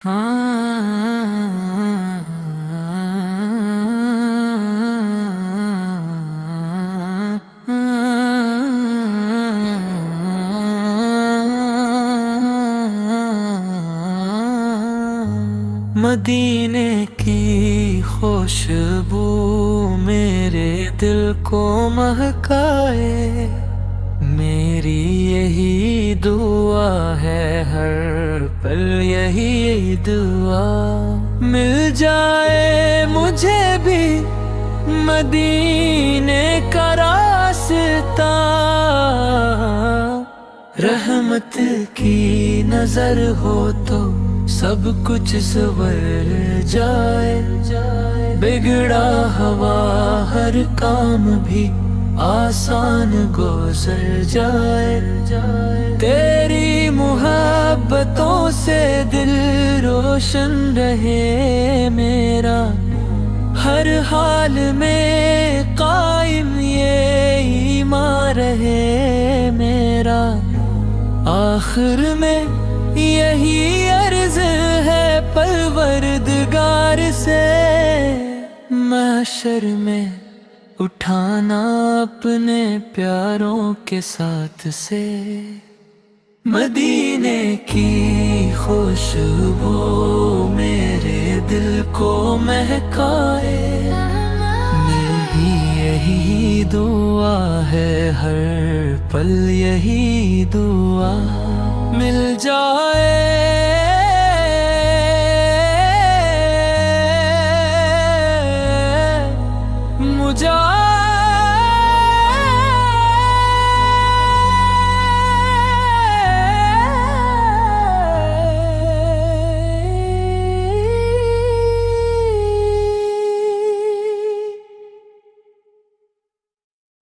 मदीने की खुशबू मेरे दिल को महकाए। मेरी यही दुआ है, हर पल यही दुआ। मिल जाए मुझे भी मदीने का रास्ता, रहमत की नजर हो तो सब कुछ संवर जाए। बिगड़ा हवा हर काम भी आसान गुजर जाए। तेरी मुहब्बतों से दिल रोशन रहे मेरा, हर हाल में कायम ये ईमान रहे मेरा। आखिर में यही अर्ज है परवरदिगार से, महशर में उठाना अपने प्यारों के साथ से। मदीने की खुशबू मेरे दिल को महकाए। मेरी यही दुआ है, हर पल यही दुआ। मिल जाए